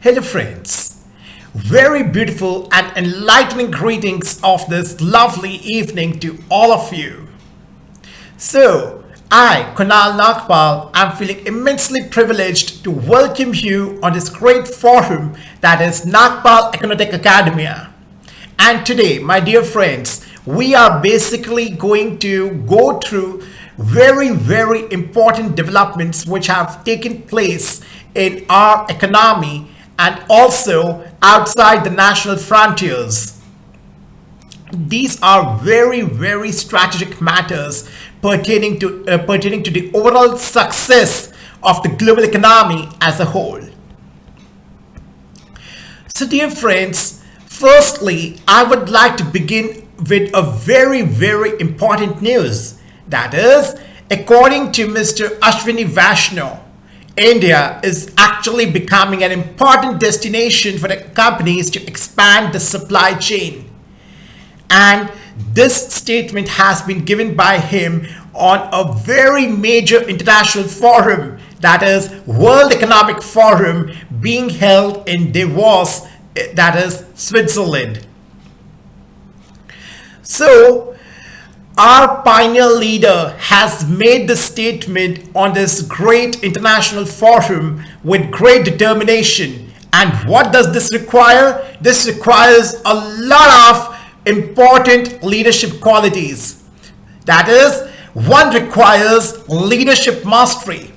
Hello, friends. Very beautiful and enlightening greetings of this lovely evening to all of you. So, I, Kunal Nagpal, am feeling immensely privileged to welcome you on this great forum that is Nagpal Economic Academia. And today, my dear friends, we are basically going to go through very important developments which have taken place in our economy and also outside the national frontiers. These are very strategic matters pertaining to the overall success of the global economy as a whole. So, dear friends, firstly, I would like to begin with a very important news. That is, according to Mr. Ashwini Vaishnaw, India is actually becoming an important destination for the companies to expand the supply chain. And this statement has been given by him on a very major international forum, that is World Economic Forum, being held in Davos, that is Switzerland. So, our pioneer leader has made the statement on this great international forum with great determination. And what does this require? This requires a lot of important leadership qualities. That is, one requires leadership mastery.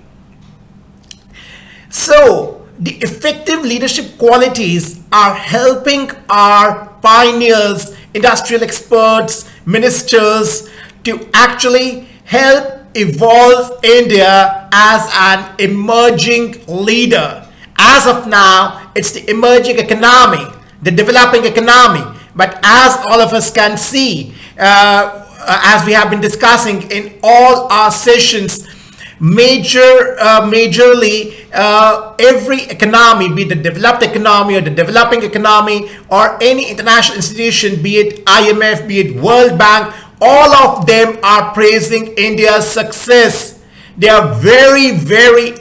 So, the effective leadership qualities are helping our pioneers, industrial experts, ministers to actually help evolve India as an emerging leader. As of now, it's the emerging economy, the developing economy. But as all of us can see, as we have been discussing in all our sessions, majorly every economy, be it the developed economy or the developing economy or any international institution, be it IMF, be it World Bank, all of them are praising India's success. They are very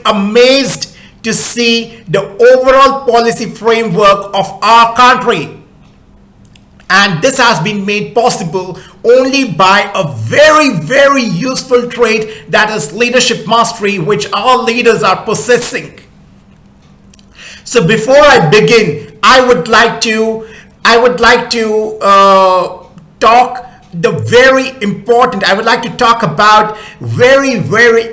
amazed to see the overall policy framework of our country. And this has been made possible only by a very useful trait, that is leadership mastery, which our leaders are possessing. So before I begin, I would like to talk about very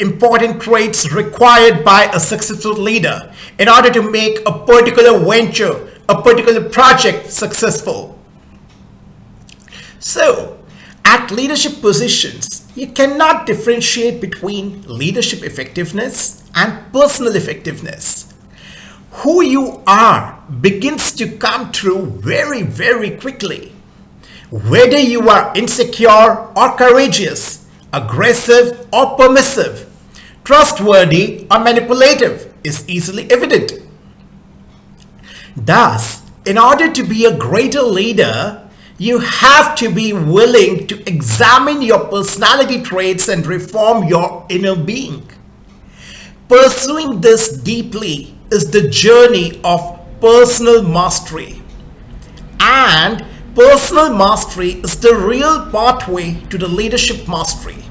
important traits required by a successful leader in order to make a particular venture, a particular project successful. So, at leadership positions, you cannot differentiate between leadership effectiveness and personal effectiveness. Who you are begins to come through very quickly. Whether you are insecure or courageous, aggressive or permissive, trustworthy or manipulative is easily evident. Thus, in order to be a greater leader, you have to be willing to examine your personality traits and reform your inner being. Pursuing this deeply is the journey of personal mastery. And personal mastery is the real pathway to the leadership mastery.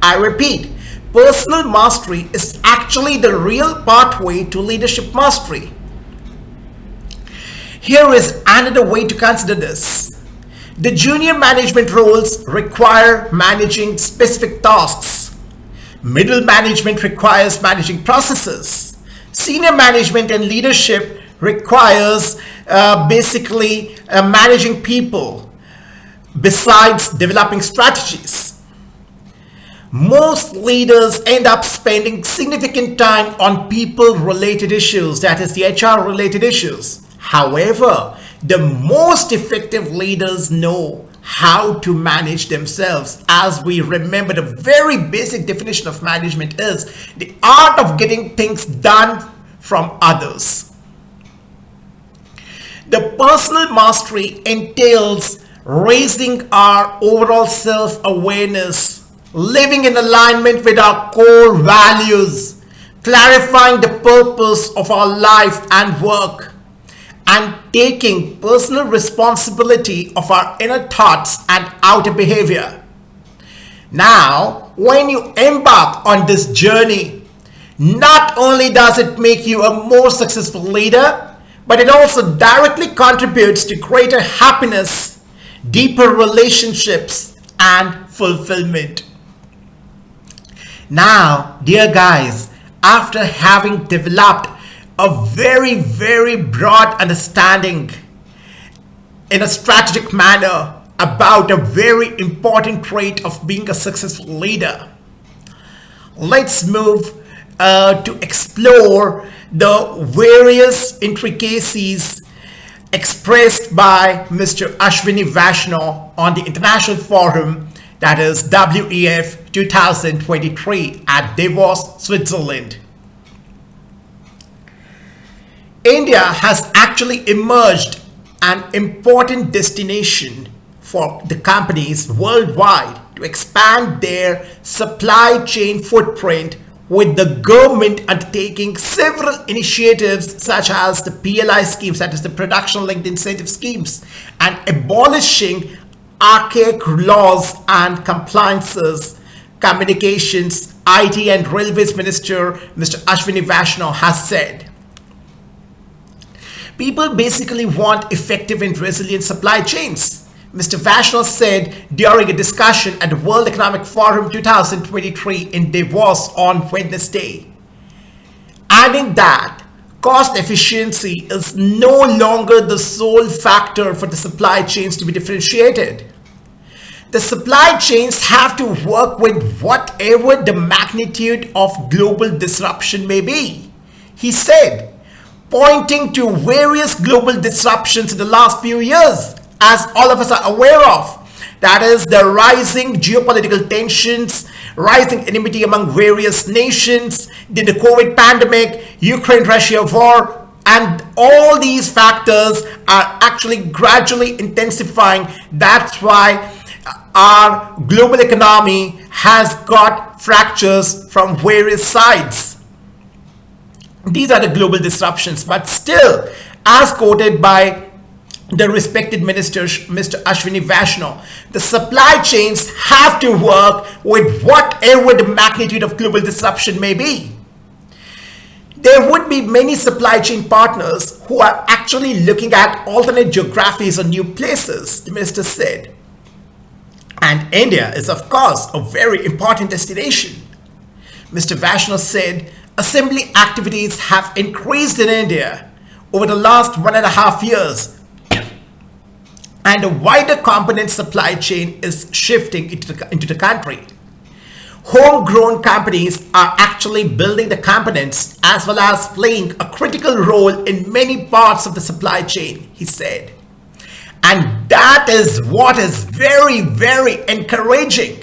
I repeat, personal mastery is actually the real pathway to leadership mastery. Here is another way to consider this. The junior management roles require managing specific tasks. Middle management requires managing processes. Senior management and leadership requires managing people besides developing strategies. Most leaders end up spending significant time on people-related issues, that is the HR-related issues. However, the most effective leaders know how to manage themselves, as we remember the very basic definition of management is the art of getting things done from others. The personal mastery entails raising our overall self-awareness, living in alignment with our core values, clarifying the purpose of our life and work, and taking personal responsibility of our inner thoughts and outer behavior. Now, when you embark on this journey, not only does it make you a more successful leader, but it also directly contributes to greater happiness, deeper relationships, and fulfillment. Now, dear guys, after having developed a very, very broad understanding in a strategic manner about a very important trait of being a successful leader, let's move to explore the various intricacies expressed by Mr. Ashwini Vaishnaw on the International Forum, that is WEF 2023 at Davos, Switzerland. India has actually emerged an important destination for the companies worldwide to expand their supply chain footprint, with the government undertaking several initiatives such as the PLI schemes, that is the production linked incentive schemes, and abolishing archaic laws and compliances. Communications, IT and Railways Minister Mr. Ashwini Vaishnaw has said, people basically want effective and resilient supply chains. Mr. Vaishnaw said during a discussion at the World Economic Forum 2023 in Davos on Wednesday, adding that cost efficiency is no longer the sole factor for the supply chains to be differentiated. The supply chains have to work with whatever the magnitude of global disruption may be, he said, pointing to various global disruptions in the last few years, as all of us are aware of. That is the rising geopolitical tensions, rising enmity among various nations, the COVID pandemic, Ukraine-Russia war, and all these factors are actually gradually intensifying. That's why our global economy has got fractures from various sides. These are the global disruptions, but still, as quoted by the respected minister, Mr. Ashwini Vaishnaw, the supply chains have to work with whatever the magnitude of global disruption may be. There would be many supply chain partners who are actually looking at alternate geographies or new places, the minister said. And India is, of course, a very important destination. Mr. Vaishnaw said assembly activities have increased in India over the last 1.5 years, and a wider component supply chain is shifting into the country. Homegrown companies are actually building the components as well as playing a critical role in many parts of the supply chain, he said. And that is what is very, very encouraging.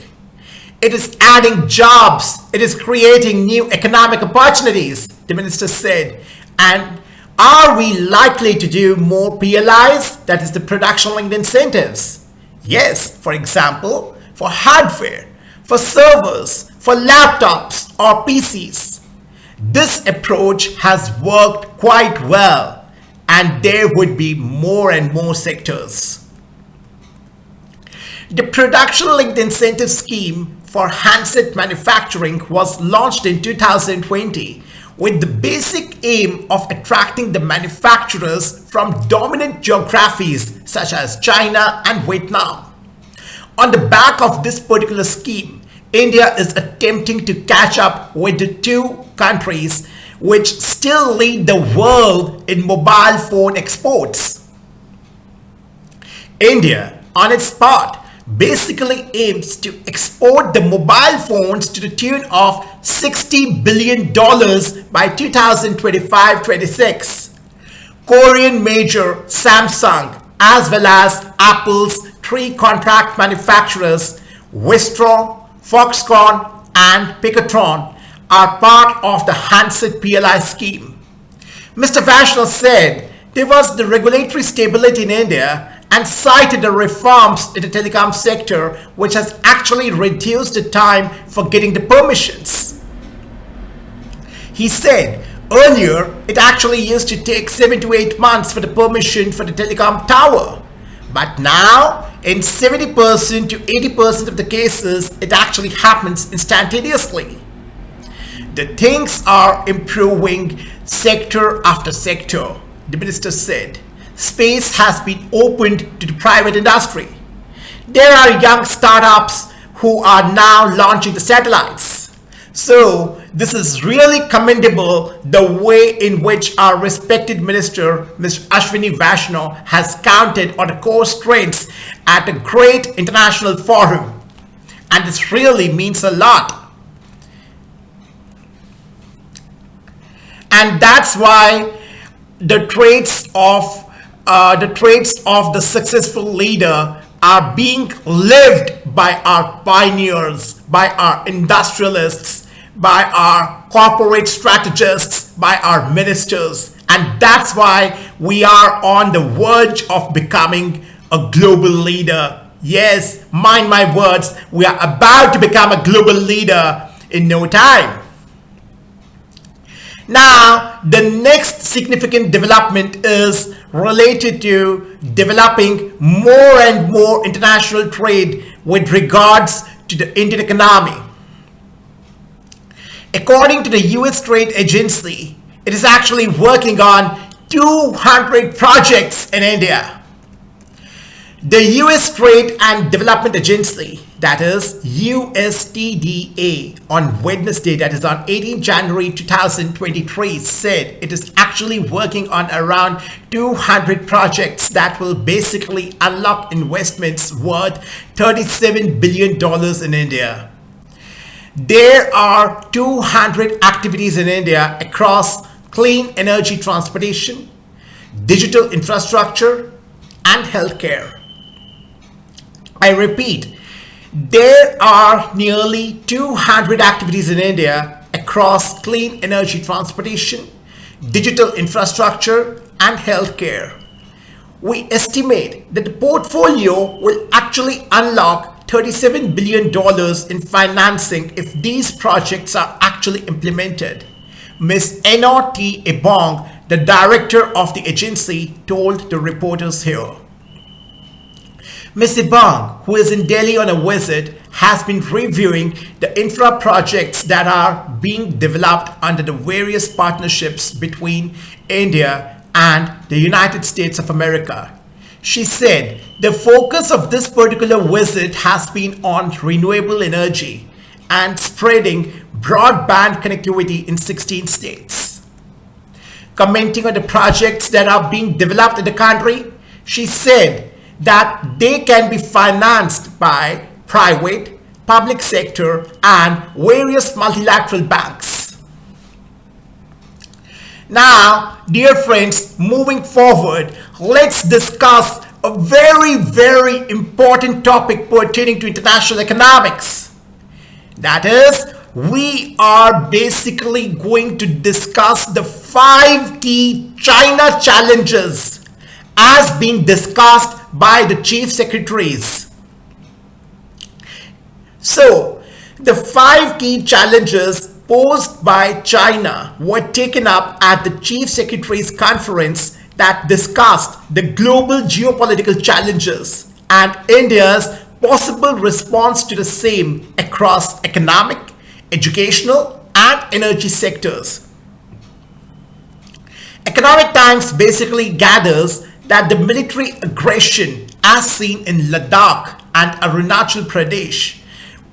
It is adding jobs. It is creating new economic opportunities, the minister said. And are we likely to do more PLIs, that is the production linked incentives? Yes, for example, for hardware, for servers, for laptops or PCs. This approach has worked quite well, and there would be more and more sectors. The production linked incentive scheme for handset manufacturing was launched in 2020 with the basic aim of attracting the manufacturers from dominant geographies such as China and Vietnam. On the back of this particular scheme, India is attempting to catch up with the two countries which still lead the world in mobile phone exports. India, on its part, basically aims to export the mobile phones to the tune of $60 billion by 2025-26. Korean major Samsung, as well as Apple's three contract manufacturers, Wistron, Foxconn, and Picatron, are part of the handset PLI scheme. Mr. Vaishnaw said there was the regulatory stability in India and cited the reforms in the telecom sector, which has actually reduced the time for getting the permissions. He said, Earlier, it actually used to take 7 to 8 months for the permission for the telecom tower. But now, in 70% to 80% of the cases, it actually happens instantaneously. The things are improving sector after sector, the minister said. Space has been opened to the private industry. There are young startups who are now launching the satellites. So this is really commendable, the way in which our respected minister, Ms. Ashwini Vaishnaw, has counted on the core strengths at a great international forum. And this really means a lot. And that's why the traits of the successful leader are being lived by our pioneers, by our industrialists, by our corporate strategists, by our ministers. And that's why we are on the verge of becoming a global leader. Yes, mind my words, we are about to become a global leader in no time. Now, the next significant development is related to developing more and more international trade with regards to the Indian economy. According to the US Trade Agency, it is actually working on 200 projects in India. The US Trade and Development Agency, that is USTDA, on Wednesday, that is on 18 January 2023, said it is actually working on around 200 projects that will basically unlock investments worth $37 billion in India. There are 200 activities in India across clean energy transportation, digital infrastructure, and healthcare. I repeat, there are nearly 200 activities in India across clean energy transportation, digital infrastructure, and healthcare. We estimate that the portfolio will actually unlock $37 billion in financing if these projects are actually implemented. Ms. N.O.T. Ebong, the director of the agency, told the reporters here. Ms. Ebong, who is in Delhi on a visit, has been reviewing the infra projects that are being developed under the various partnerships between India and the United States of America. She said the focus of this particular visit has been on renewable energy and spreading broadband connectivity in 16 states. Commenting on the projects that are being developed in the country, she said that they can be financed by private, public sector, and various multilateral banks. Now, dear friends, moving forward, let's discuss a very, very important topic pertaining to international economics. That is, we are basically going to discuss the 5 key China challenges as being discussed by the chief secretaries. So, the 5 key challenges posed by China were taken up at the chief secretaries conference that discussed the global geopolitical challenges and India's possible response to the same across economic, educational, and energy sectors. Economic Times basically gathers that the military aggression as seen in Ladakh and Arunachal Pradesh,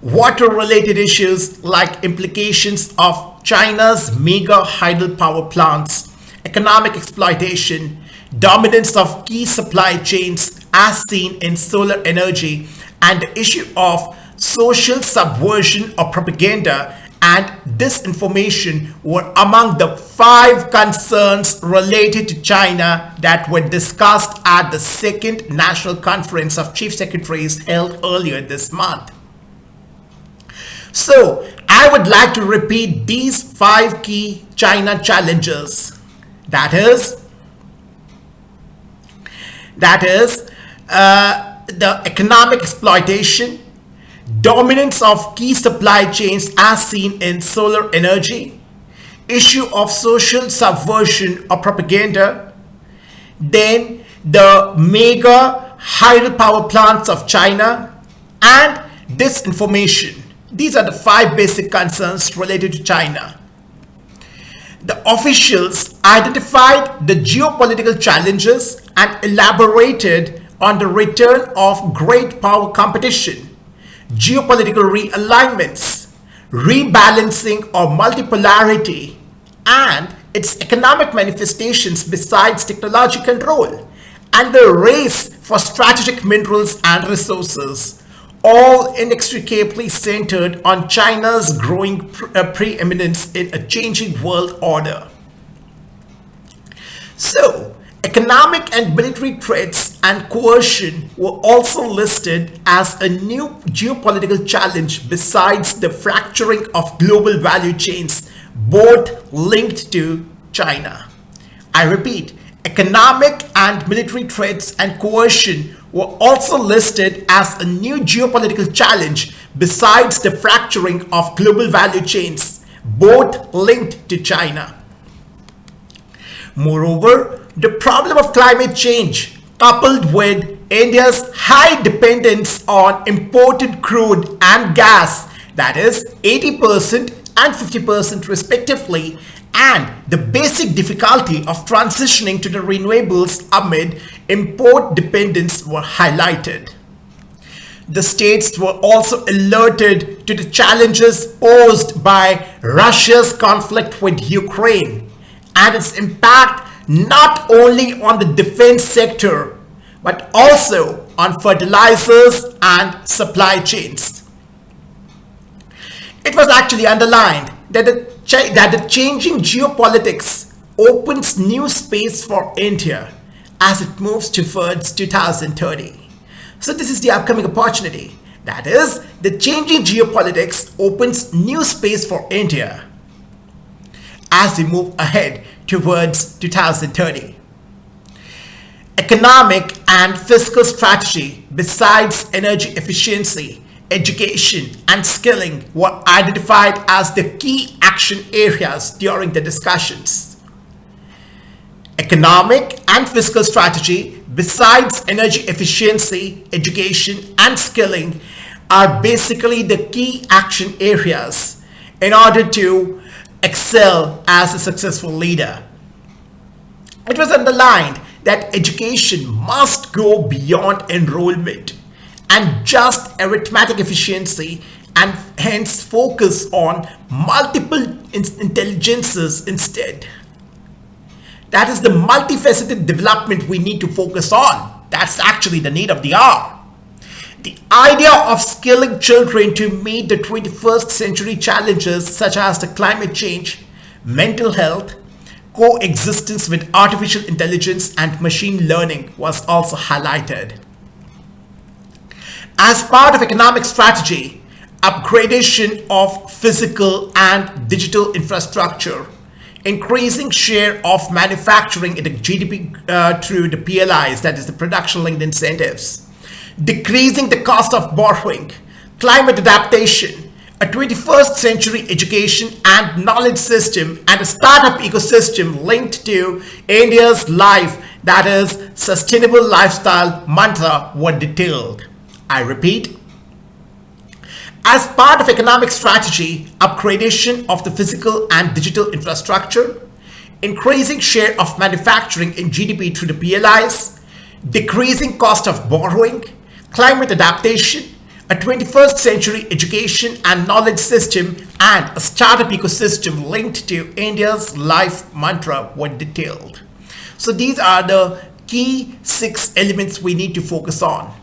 water-related issues like implications of China's mega hydropower plants, economic exploitation, dominance of key supply chains as seen in solar energy, and the issue of social subversion or propaganda and disinformation were among the 5 concerns related to China that were discussed at the second National Conference of Chief Secretaries held earlier this month. So, I would like to repeat these 5 key China challenges. That is the economic exploitation, dominance of key supply chains as seen in solar energy, issue of social subversion or propaganda, then the mega hydropower plants of China, and disinformation. These are the 5 basic concerns related to China. The officials identified the geopolitical challenges and elaborated on the return of great power competition, geopolitical realignments, rebalancing or multipolarity, and its economic manifestations besides technology control, and the race for strategic minerals and resources, all inextricably centered on China's growing preeminence in a changing world order. So, economic and military threats and coercion were also listed as a new geopolitical challenge besides the fracturing of global value chains, both linked to China. I repeat, economic and military threats and coercion were also listed as a new geopolitical challenge besides the fracturing of global value chains, both linked to China. Moreover, the problem of climate change, coupled with India's high dependence on imported crude and gas, that is 80% and 50% respectively, and the basic difficulty of transitioning to the renewables amid import dependence were highlighted. The states were also alerted to the challenges posed by Russia's conflict with Ukraine and its impact not only on the defense sector but also on fertilizers and supply chains. It was actually underlined that the changing geopolitics opens new space for India as it moves towards 2030. So this is the upcoming opportunity. That is, the changing geopolitics opens new space for India as we move ahead towards 2030. Economic and fiscal strategy besides energy efficiency, education and skilling were identified as the key action areas during the discussions. Economic and fiscal strategy besides energy efficiency, education and skilling are basically the key action areas in order to excel as a successful leader. It was underlined that education must go beyond enrollment and just arithmetic efficiency and hence focus on multiple intelligences instead. That is the multifaceted development we need to focus on. That's actually the need of the hour. The idea of skilling children to meet the 21st century challenges such as the climate change, mental health, coexistence with artificial intelligence and machine learning was also highlighted. As part of economic strategy, upgradation of physical and digital infrastructure, increasing share of manufacturing in the GDP through the PLIs, that is the production linked incentives, decreasing the cost of borrowing, climate adaptation, a 21st century education and knowledge system, and a startup ecosystem linked to India's life, that is sustainable lifestyle mantra, were detailed. I repeat, as part of economic strategy, upgradation of the physical and digital infrastructure, increasing share of manufacturing in GDP through the PLIs, decreasing cost of borrowing, climate adaptation, a 21st century education and knowledge system, and a startup ecosystem linked to India's life mantra were detailed. So these are the key 6 elements we need to focus on.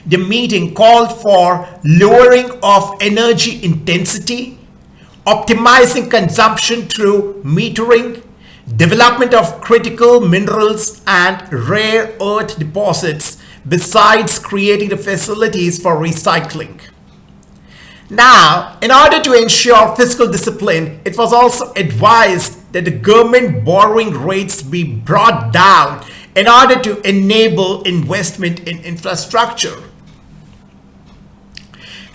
The meeting called for lowering of energy intensity, optimizing consumption through metering, development of critical minerals and rare earth deposits, besides creating the facilities for recycling. Now, in order to ensure fiscal discipline, it was also advised that the government borrowing rates be brought down in order to enable investment in infrastructure.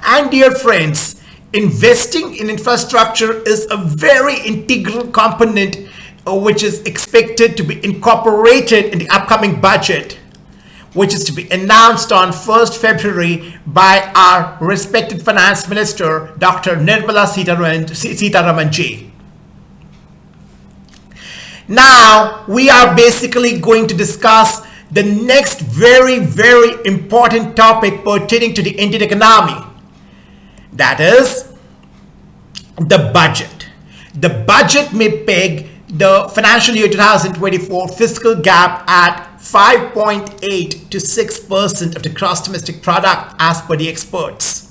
And dear friends, investing in infrastructure is a very integral component which is expected to be incorporated in the upcoming budget, which is to be announced on 1st February by our respected Finance Minister, Dr. Nirmala Sitharaman ji. Now, we are basically going to discuss the next very, very important topic pertaining to the Indian economy. That is the budget. The budget may peg the financial year 2024 fiscal gap at 5.8 to 6% of the gross domestic product as per the experts.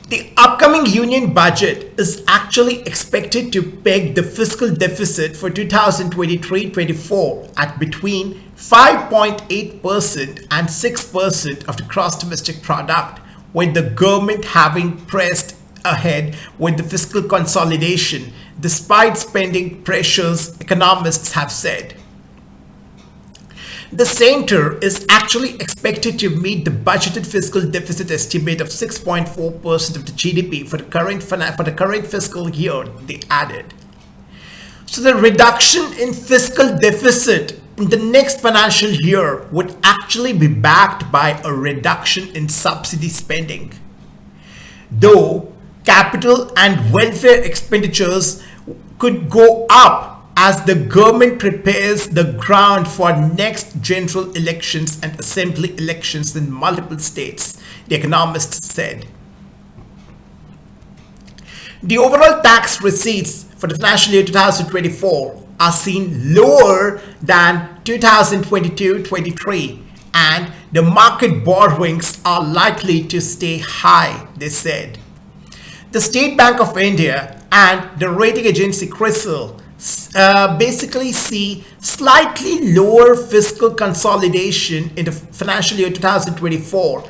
The upcoming union budget is actually expected to peg the fiscal deficit for 2023-24 at between 5.8% and 6% of the gross domestic product, with the government having pressed ahead with the fiscal consolidation despite spending pressures, economists have said. The center is actually expected to meet the budgeted fiscal deficit estimate of 6.4% of the GDP for the current fiscal year, they added. So the reduction in fiscal deficit in the next financial year would actually be backed by a reduction in subsidy spending. Though capital and welfare expenditures could go up as the government prepares the ground for next general elections and assembly elections in multiple states, the economists said. The overall tax receipts for the financial year 2024 are seen lower than 2022-23, and the market borrowings are likely to stay high, they said. The State Bank of India and the rating agency CRISIL basically see slightly lower fiscal consolidation in the financial year 2024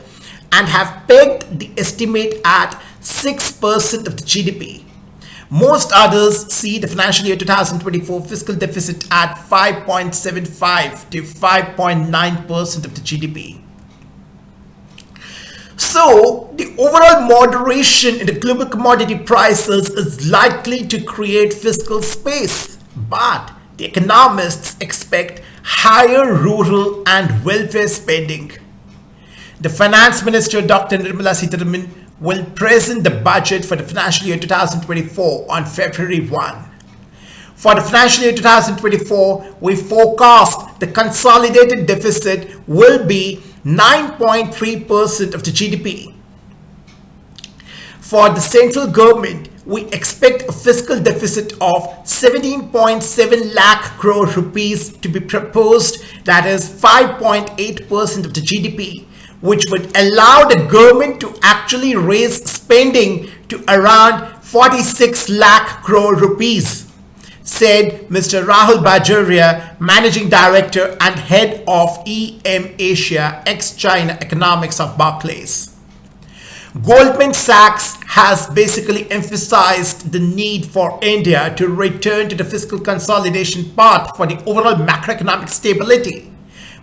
and have pegged the estimate at 6% of the GDP. Most others see the financial year 2024 fiscal deficit at 5.75 to 5.9% of the GDP. So, the overall moderation in the global commodity prices is likely to create fiscal space, but the economists expect higher rural and welfare spending. The Finance Minister, Dr. Nirmala Sitharaman, will present the budget for the financial year 2024 on February 1. For the financial year 2024, we forecast the consolidated deficit will be 9.3% of the GDP. For the central government, we expect a fiscal deficit of 17.7 lakh crore rupees to be proposed, that is 5.8% of the GDP, which would allow the government to actually raise spending to around 46 lakh crore rupees, said Mr. Rahul Bajoria, Managing Director and Head of EM Asia ex-China Economics of Barclays. Goldman Sachs has basically emphasized the need for India to return to the fiscal consolidation path for the overall macroeconomic stability,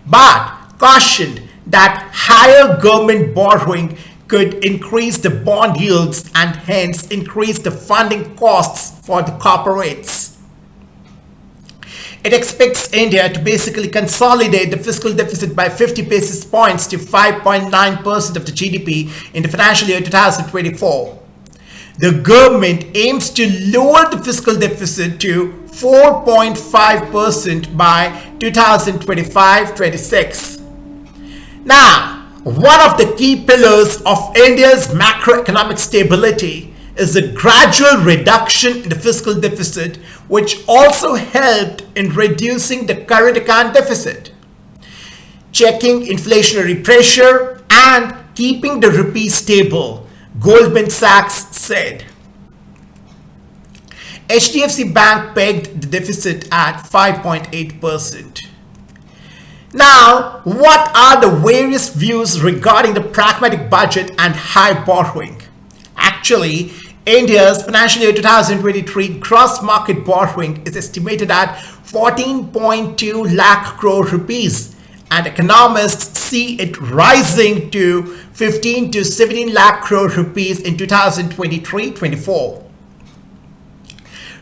but cautioned that higher government borrowing could increase the bond yields and hence increase the funding costs for the corporates. It expects India to basically consolidate the fiscal deficit by 50 basis points to 5.9% of the GDP in the financial year 2024. The government aims to lower the fiscal deficit to 4.5% by 2025-26. Now, one of the key pillars of India's macroeconomic stability is the gradual reduction in the fiscal deficit, which also helped in reducing the current account deficit, checking inflationary pressure, and keeping the rupee stable, Goldman Sachs said. HDFC Bank pegged the deficit at 5.8%. Now, what are the various views regarding the pragmatic budget and high borrowing? Actually, India's financial year 2023 gross market borrowing is estimated at 14.2 lakh crore rupees, and economists see it rising to 15 to 17 lakh crore rupees in 2023-24.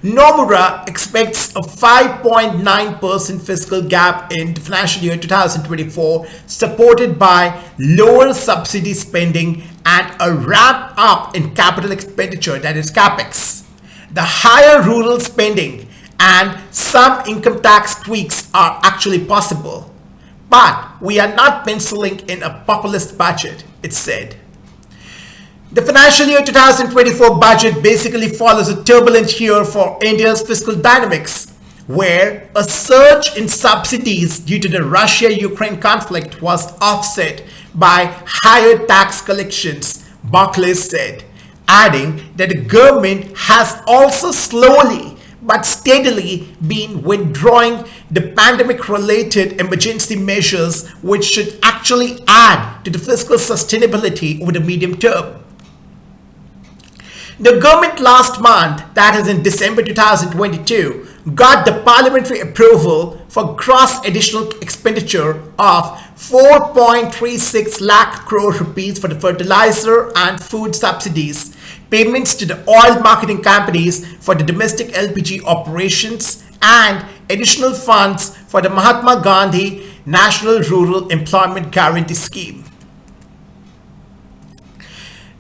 Nomura expects a 5.9% fiscal gap in the financial year 2024, supported by lower subsidy spending and a ramp up in capital expenditure, that is capex. The higher rural spending and some income tax tweaks are actually possible. But we are not penciling in a populist budget, it said. The financial year 2024 budget basically follows a turbulent year for India's fiscal dynamics, where a surge in subsidies due to the Russia-Ukraine conflict was offset by higher tax collections, Barclays said, adding that the government has also slowly but steadily been withdrawing the pandemic-related emergency measures, which should actually add to the fiscal sustainability over the medium term. The government last month, that is in December 2022, got the parliamentary approval for gross additional expenditure of 4.36 lakh crore rupees for the fertilizer and food subsidies, payments to the oil marketing companies for the domestic LPG operations, and additional funds for the Mahatma Gandhi National Rural Employment Guarantee Scheme.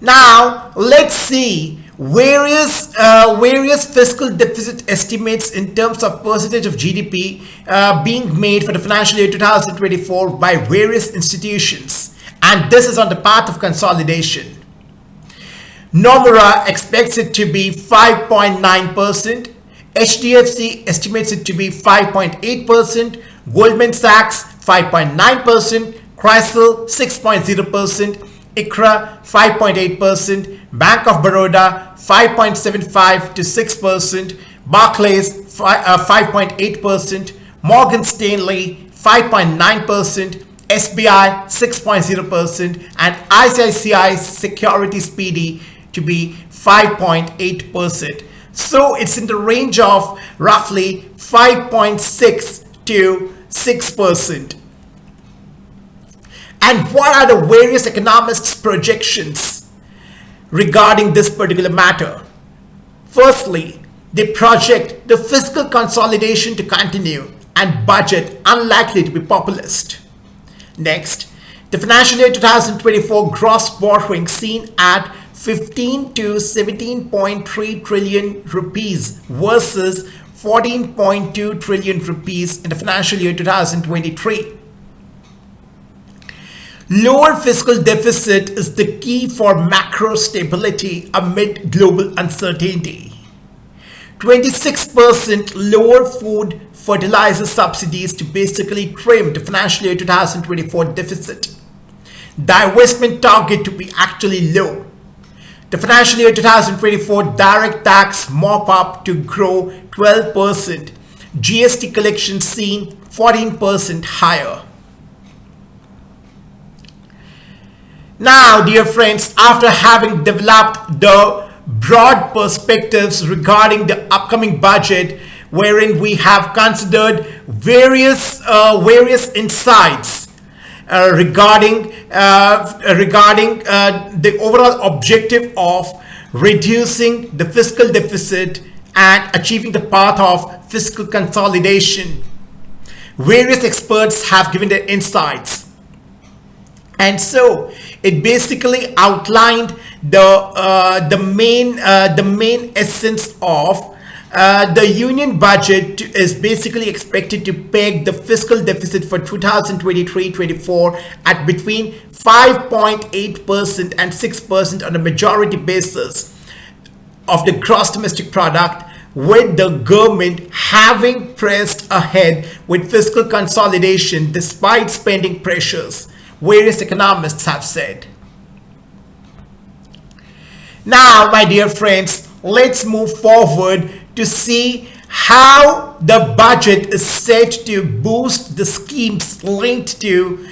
Now, let's see various fiscal deficit estimates in terms of percentage of GDP being made for the financial year 2024 by various institutions, and this is on the path of consolidation. Nomura expects it to be 5.9%, HDFC estimates it to be 5.8%, Goldman Sachs 5.9%, Chrysler 6.0%, ICRA 5.8%, Bank of Baroda 5.75 to 6%, Barclays 5.8%, Morgan Stanley 5.9%, SBI 6.0%, and ICICI Securities PD to be 5.8%. So it's in the range of roughly 5.6 to 6%. And what are the various economists' projections regarding this particular matter? Firstly, they project the fiscal consolidation to continue and budget unlikely to be populist. Next, the financial year 2024 gross borrowing seen at 15 to 17.3 trillion rupees versus 14.2 trillion rupees in the financial year 2023. Lower fiscal deficit is the key for macro stability amid global uncertainty. 26% lower food fertilizer subsidies to basically trim the financial year 2024 deficit. Divestment target to be actually low. The financial year 2024 direct tax mop up to grow 12%. GST collections seen 14% higher. Now, dear friends, after having developed the broad perspectives regarding the upcoming budget, wherein we have considered various insights regarding the overall objective of reducing the fiscal deficit and achieving the path of fiscal consolidation, various experts have given their insights. And so it basically outlined the main essence of the union budget is basically expected to peg the fiscal deficit for 2023-24 at between 5.8% and 6% on a majority basis of the gross domestic product, with the government having pressed ahead with fiscal consolidation despite spending pressures, various economists have said. Now, my dear friends, let's move forward to see how the budget is set to boost the schemes linked to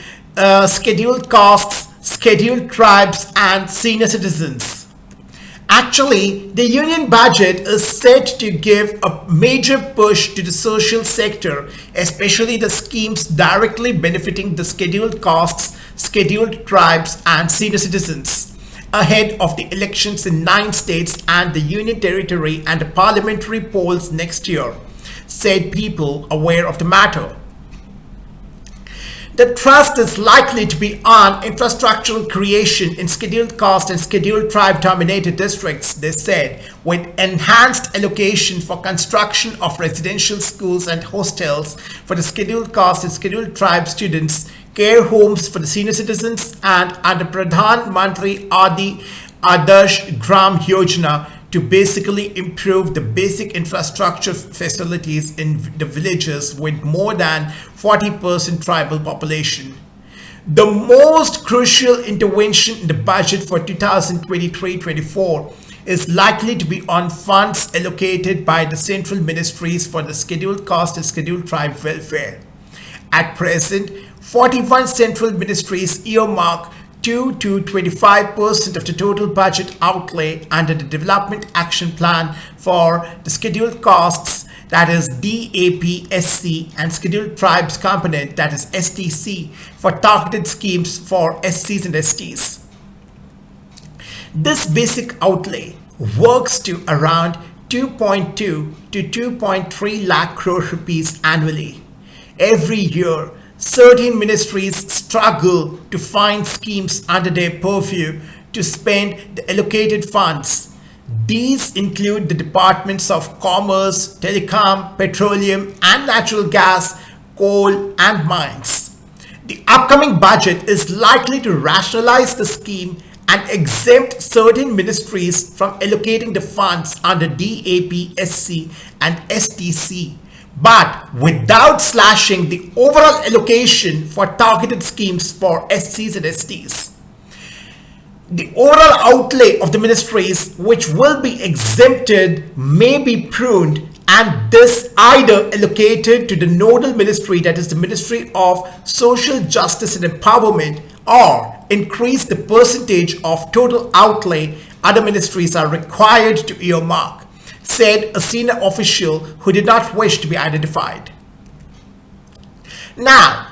scheduled castes, scheduled tribes, and senior citizens. Actually, the union budget is set to give a major push to the social sector, especially the schemes directly benefiting the scheduled castes, scheduled tribes, and senior citizens, ahead of the elections in 9 states and the union territory and the parliamentary polls next year, said people aware of the matter. The thrust is likely to be on infrastructural creation in scheduled caste and scheduled tribe dominated districts, they said, with enhanced allocation for construction of residential schools and hostels for the scheduled caste and scheduled tribe students, care homes for the senior citizens, and under Pradhan Mantri Ldrshp Yojana to basically improve the basic infrastructure facilities in the villages with more than 40% tribal population. The most crucial intervention in the budget for 2023-24 is likely to be on funds allocated by the central ministries for the scheduled caste and scheduled tribe welfare. At present, 41 central ministries earmark 2 to 25% of the total budget outlay under the Development Action Plan for the scheduled castes, that is DAP-SC, and scheduled tribes component, that is STC, for targeted schemes for SCs and STs. This basic outlay works to around 2.2 to 2.3 lakh crore rupees annually. Every year, certain ministries struggle to find schemes under their purview to spend the allocated funds. These include the departments of Commerce, Telecom, Petroleum and Natural Gas, Coal and Mines. The upcoming budget is likely to rationalize the scheme and exempt certain ministries from allocating the funds under DAP-SC and STC, but without slashing the overall allocation for targeted schemes for SCs and STs. The overall outlay of the ministries which will be exempted may be pruned, and this either allocated to the nodal ministry, that is the Ministry of Social Justice and Empowerment, or increase the percentage of total outlay other ministries are required to earmark, said a senior official who did not wish to be identified. Now,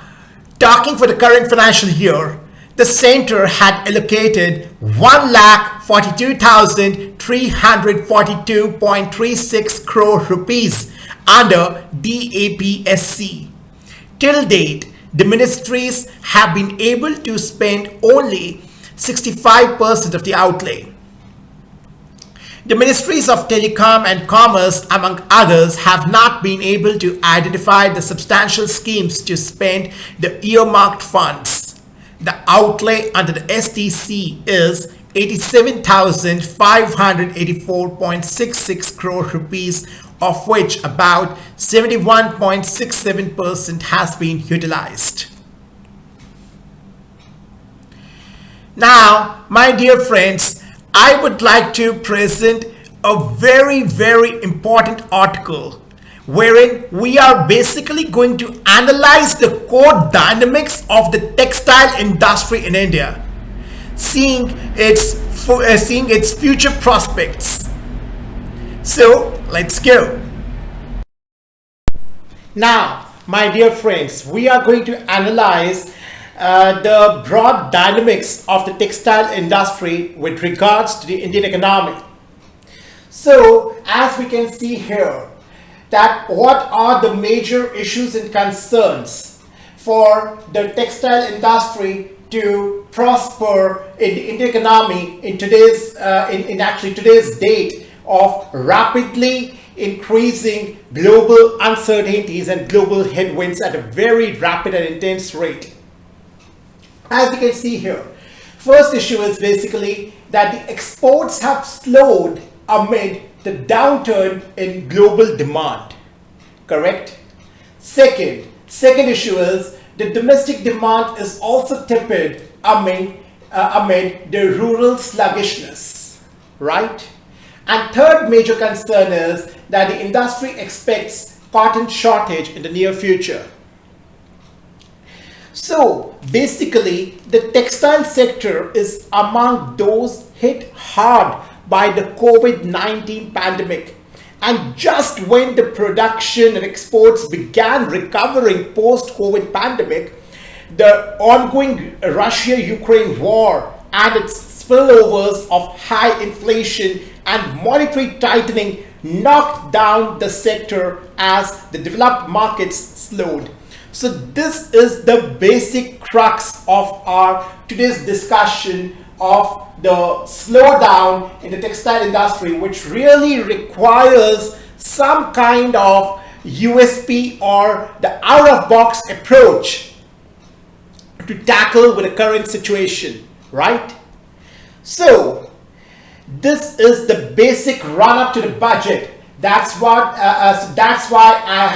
talking for the current financial year, the center had allocated 1,42,342.36 crore rupees under DAP-SC. Till date, the ministries have been able to spend only 65% of the outlay. The ministries of Telecom and Commerce, among others, have not been able to identify the substantial schemes to spend the earmarked funds. The outlay under the STC is 87,584.66 crore rupees, of which about 71.67% has been utilized. Now, my dear friends, I would like to present a very, very important article wherein we are basically going to analyze the core dynamics of the textile industry in India, seeing its future prospects. So let's go. Now, my dear friends, we are going to analyze the broad dynamics of the textile industry with regards to the Indian economy. So, as we can see here, that what are the major issues and concerns for the textile industry to prosper in the Indian economy in today's today's date of rapidly increasing global uncertainties and global headwinds at a very rapid and intense rate. As you can see here, first issue is basically that the exports have slowed amid the downturn in global demand. Correct? Second issue is the domestic demand is also tepid amid the rural sluggishness. Right? And third major concern is that the industry expects cotton shortage in the near future. So basically, the textile sector is among those hit hard by the COVID-19 pandemic. And just when the production and exports began recovering post-COVID pandemic, the ongoing Russia-Ukraine war and its spillovers of high inflation and monetary tightening knocked down the sector as the developed markets slowed. So this is the basic crux of our today's discussion of the slowdown in the textile industry, which really requires some kind of USP or the out-of-box approach to tackle with the current situation, right? So this is the basic run-up to the budget. That's what. That's why I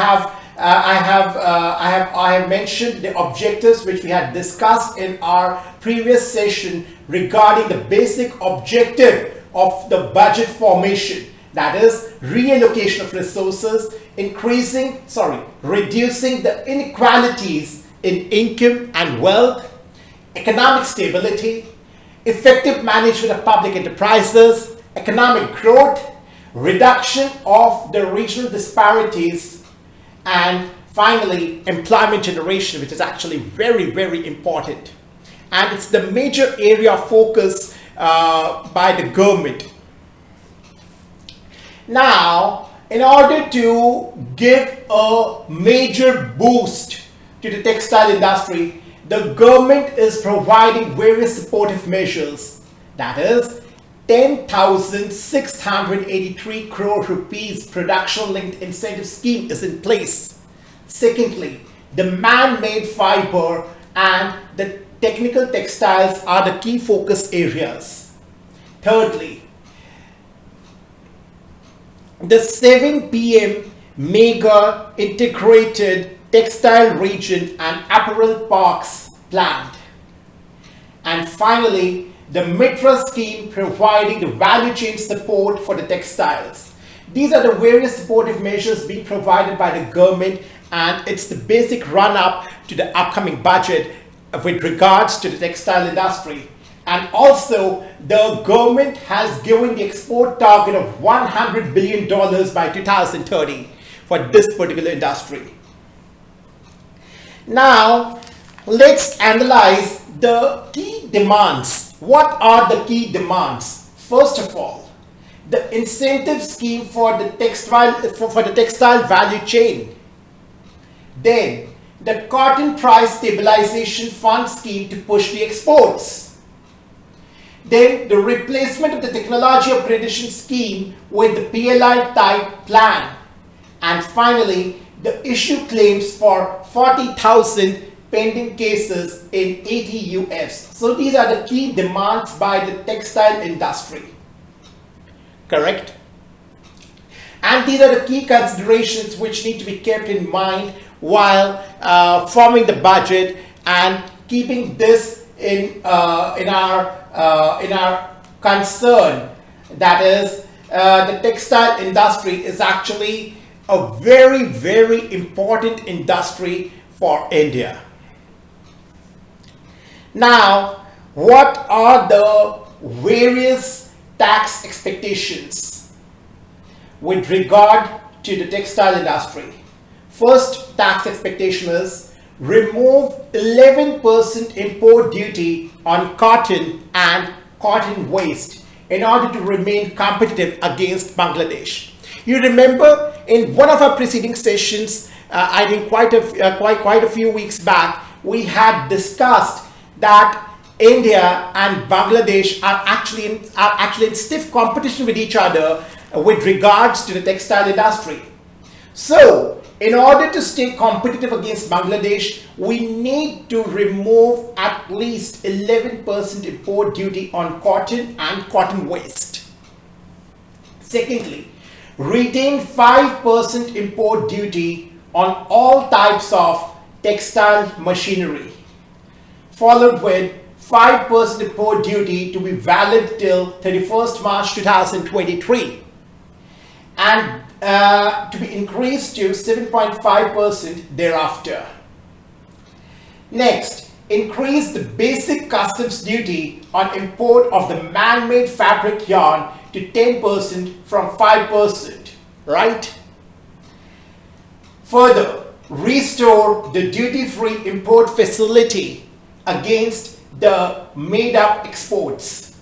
have mentioned the objectives which we had discussed in our previous session regarding the basic objective of the budget formation. That is reallocation of resources, reducing the inequalities in income and wealth, economic stability, effective management of public enterprises, economic growth, reduction of the regional disparities, and finally employment generation, which is actually very, very important. And it's the major area of focus by the government. Now, in order to give a major boost to the textile industry, the government is providing various supportive measures. That is, 10,683 crore rupees production-linked incentive scheme is in place. Secondly, the man-made fiber and the technical textiles are the key focus areas. Thirdly, the 7 PM mega integrated textile region and apparel parks planned. And finally, the Mitra scheme providing the value chain support for the textiles. These are the various supportive measures being provided by the government, and it's the basic run-up to the upcoming budget with regards to the textile industry. And also, the government has given the export target of $100 billion by 2030 for this particular industry. Now, let's analyze the key demands. What are the key demands? First of all, the incentive scheme for the textile value chain. Then, the cotton price stabilization fund scheme to push the exports. Then, the replacement of the technology apprenticeship scheme with the PLI type plan. And finally, the issue claims for 40,000 pending cases in 80 UFs. So these are the key demands by the textile industry. Correct? And these are the key considerations which need to be kept in mind while forming the budget and keeping this in our concern. That is, the textile industry is actually a very, very important industry for India. Now, what are the various tax expectations with regard to the textile industry? First tax expectation is remove 11% import duty on cotton and cotton waste in order to remain competitive against Bangladesh. You remember in one of our preceding sessions, I think quite a few weeks back, we had discussed that India and Bangladesh are actually in stiff competition with each other with regards to the textile industry. So, in order to stay competitive against Bangladesh, we need to remove at least 11% import duty on cotton and cotton waste. Secondly, retain 5% import duty on all types of textile machinery, followed with 5% import duty to be valid till 31st March 2023 and to be increased to 7.5% thereafter. Next, increased the basic customs duty on import of the man-made fabric yarn to 10% from 5%, right? Further, restore the duty-free import facility against the made-up exports.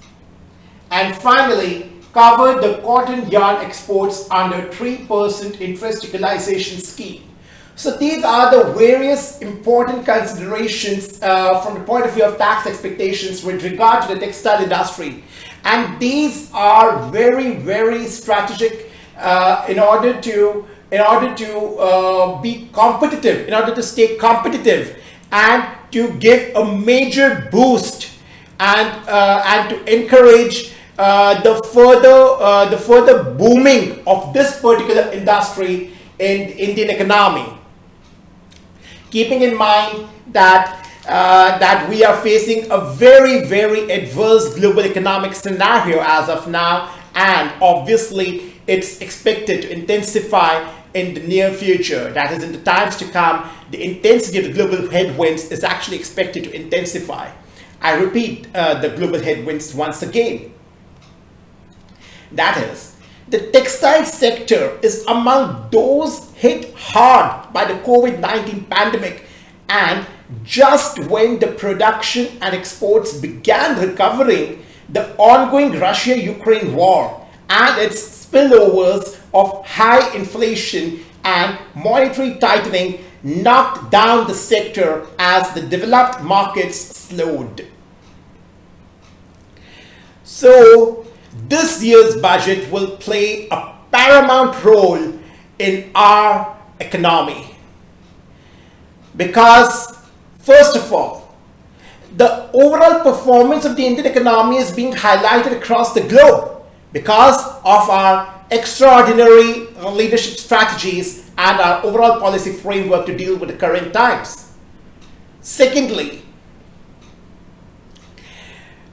And finally, covered the cotton yarn exports under 3% interest equalization scheme. So these are the various important considerations from the point of view of tax expectations with regard to the textile industry. And these are very, very strategic in order to be competitive, in order to stay competitive and to give a major boost and to encourage the further booming of this particular industry in the Indian economy. Keeping in mind that we are facing a very, very adverse global economic scenario as of now, and obviously it's expected to intensify in the near future. That is, in the times to come, the intensity of the global headwinds is actually expected to intensify. I repeat the global headwinds once again. That is, the textile sector is among those hit hard by the COVID-19 pandemic, and just when the production and exports began recovering, the ongoing Russia-Ukraine war and its spillovers of high inflation and monetary tightening knocked down the sector as the developed markets slowed. So, this year's budget will play a paramount role in our economy because, first of all, the overall performance of the Indian economy is being highlighted across the globe because of our extraordinary leadership strategies and our overall policy framework to deal with the current times. Secondly,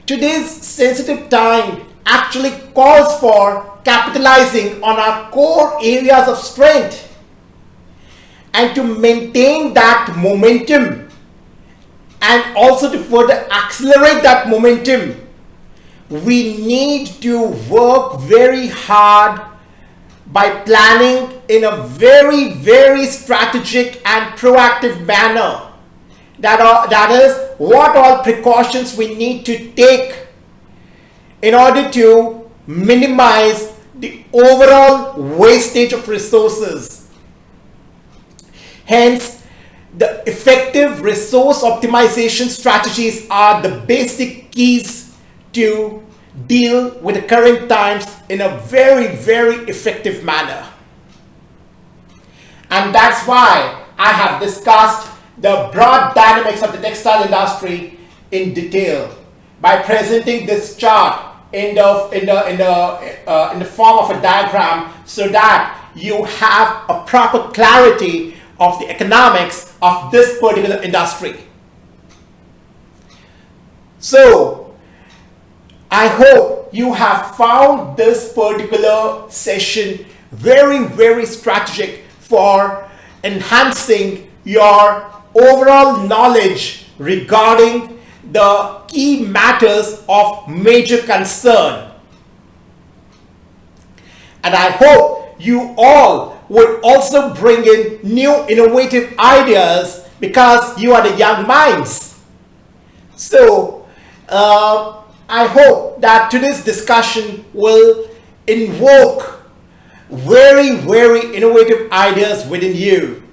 today's sensitive time actually calls for capitalizing on our core areas of strength, and to maintain that momentum and also to further accelerate that momentum, we need to work very hard by planning in a very, very strategic and proactive manner. That is, what all precautions we need to take in order to minimize the overall wastage of resources. Hence, the effective resource optimization strategies are the basic keys to deal with the current times in a very, very effective manner. And that's why I have discussed the broad dynamics of the textile industry in detail by presenting this chart in the form of a diagram, so that you have a proper clarity of the economics of this particular industry. So, I hope you have found this particular session very, very strategic for enhancing your overall knowledge regarding the key matters of major concern. And I hope you all would also bring in new innovative ideas because you are the young minds. So, I hope that today's discussion will invoke very, very innovative ideas within you.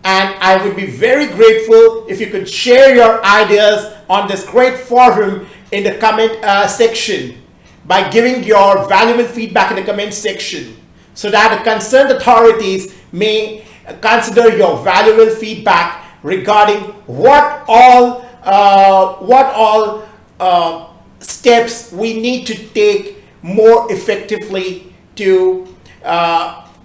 And I would be very grateful if you could share your ideas on this great forum in the comment section by giving your valuable feedback in the comment section, so that the concerned authorities may consider your valuable feedback regarding what all steps we need to take more effectively to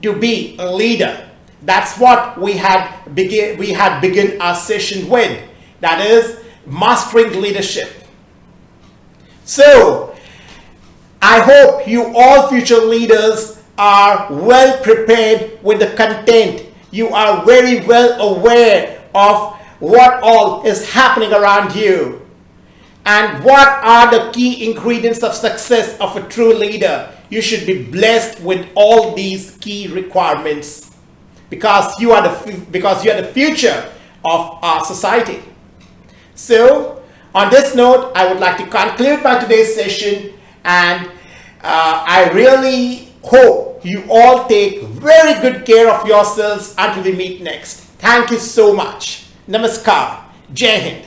be a leader. That's what we had begun our session with. That is mastering leadership. So, I hope you all future leaders are well prepared with the content. You are very well aware of what all is happening around you, and what are the key ingredients of success of a true leader. You should be blessed with all these key requirements because you are the future of our society. So, on this note, I would like to conclude my today's session, and I really hope you all take very good care of yourselves until we meet next. Thank you so much. Namaskar. Jai Hind.